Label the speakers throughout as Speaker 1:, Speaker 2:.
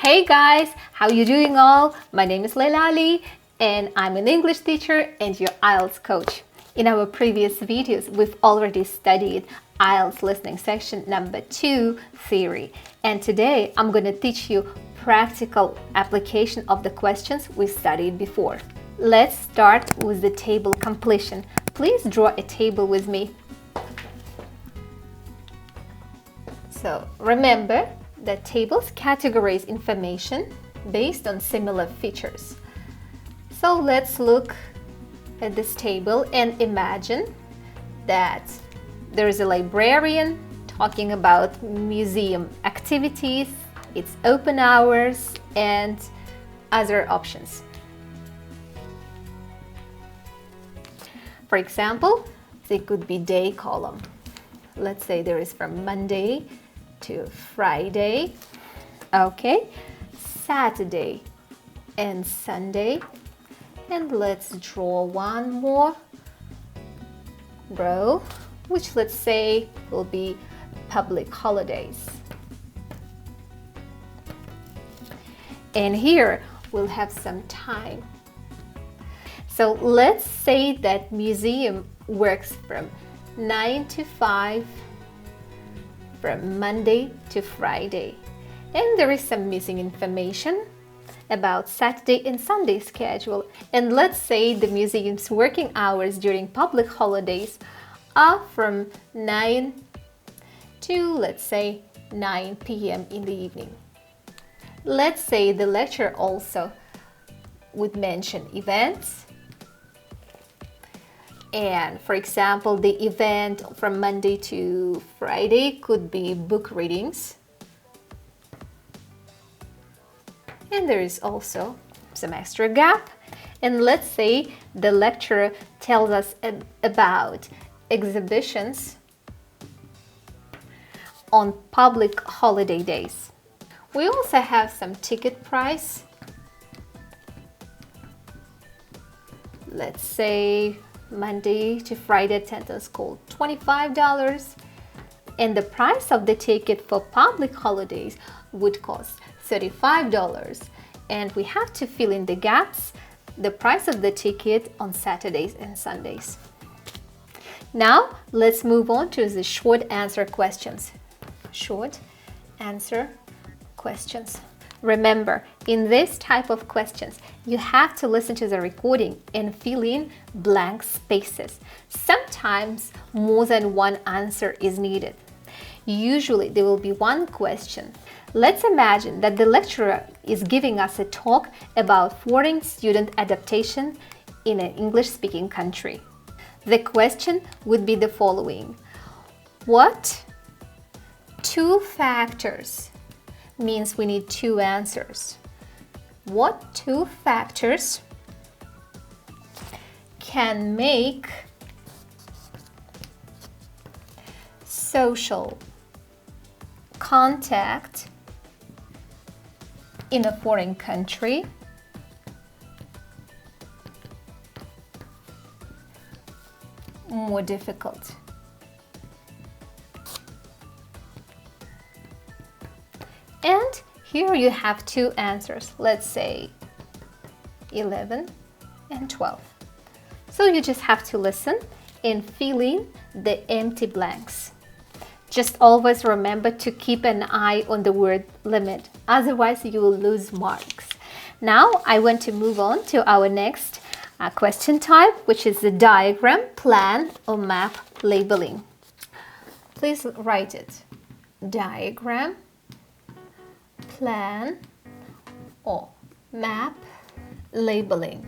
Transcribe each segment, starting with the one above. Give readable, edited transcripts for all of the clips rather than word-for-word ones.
Speaker 1: Hey guys, how you doing all? My name is Leyla Ali and I'm an English teacher and your IELTS coach. In our previous videos, we've already studied IELTS listening section number 2 theory, and today I'm going to teach you practical application of the questions we studied before. Let's start with the table completion. Please draw a table with me. So remember that tables categorize information based on similar features. So let's look at this table and imagine that there is a librarian talking about museum activities, its open hours, and other options. For example, it could be day column. Let's say there is from Monday to Friday, okay, Saturday and Sunday, and let's draw one more row, which let's say will be public holidays. And here we'll have some time. So let's say that museum works from 9 to 5 from Monday to Friday, and there is some missing information about Saturday and Sunday schedule. And let's say the museum's working hours during public holidays are from 9 to, let's say, 9 p.m. in the evening. Let's say the lecturer also would mention events. And for example, the event from Monday to Friday could be book readings. And there is also some extra gap. And let's say the lecturer tells us about exhibitions on public holiday days. We also have some ticket price. Let's say Monday to Friday attendance called $25, and the price of the ticket for public holidays would cost $35, and we have to fill in the gaps, the price of the ticket on Saturdays and Sundays. Now let's move on to the short answer questions. Short answer questions. Remember, in this type of questions, you have to listen to the recording and fill in blank spaces. Sometimes more than one answer is needed. Usually there will be one question. Let's imagine that the lecturer is giving us a talk about foreign student adaptation in an English-speaking country. The question would be the following. What two factors means we need two answers. What two factors can make social contact in a foreign country more difficult? And here you have two answers, let's say 11 and 12. So you just have to listen and fill in the empty blanks. Just always remember to keep an eye on the word limit, otherwise you will lose marks. Now I want to move on to our next question type, which is the diagram, plan, or map labeling. Please write it. Diagram, plan, or map labeling.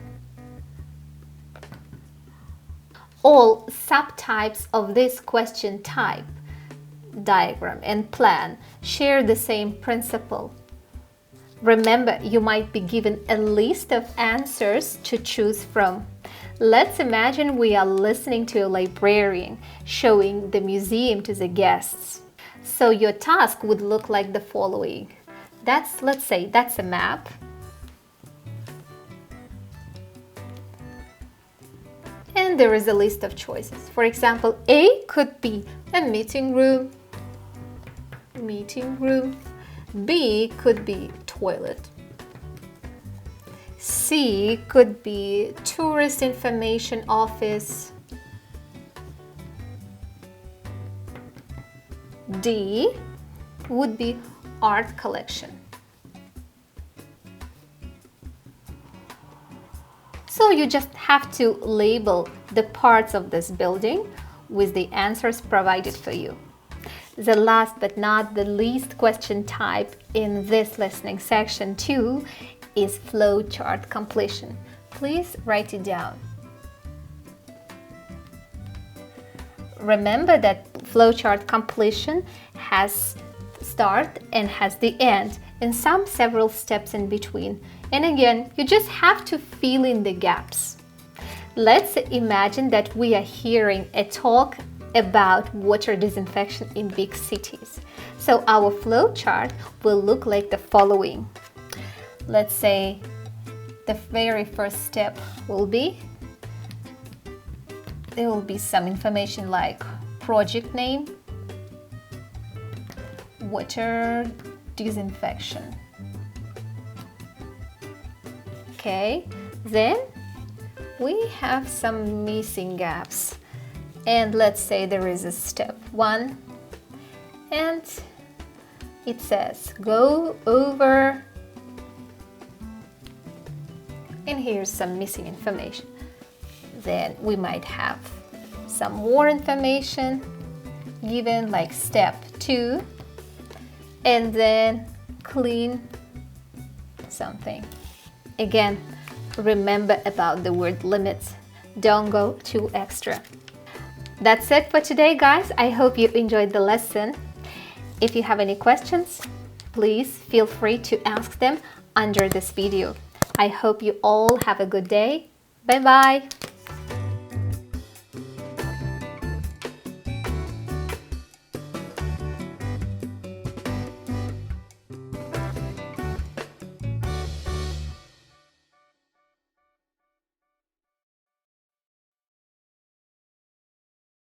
Speaker 1: All subtypes of this question type, diagram and plan, share the same principle. Remember, you might be given a list of answers to choose from. Let's imagine we are listening to a librarian showing the museum to the guests. So your task would look like the following. Let's say that's a map. And there is a list of choices. For example, A could be a meeting room. B could be toilet. C could be tourist information office. D would be art collection. So you just have to label the parts of this building with the answers provided for you. The last but not the least question type in this listening section 2 is flowchart completion. Please write it down. Remember that flowchart completion has start and has the end, and some several steps in between. And again, you just have to fill in the gaps. Let's imagine that we are hearing a talk about water disinfection in big cities. So our flowchart will look like the following. Let's say the very first step will be, there will be some information like project name, water disinfection. Okay, then we have some missing gaps. And let's say there is a step 1 and it says go over, and here's some missing information. Then we might have some more information given like step 2, and then clean something. Again, remember about the word limits. Don't go too extra. That's it for today, guys. I hope you enjoyed the lesson. If you have any questions, please feel free to ask them under this video. I hope you all have a good day. Bye-bye.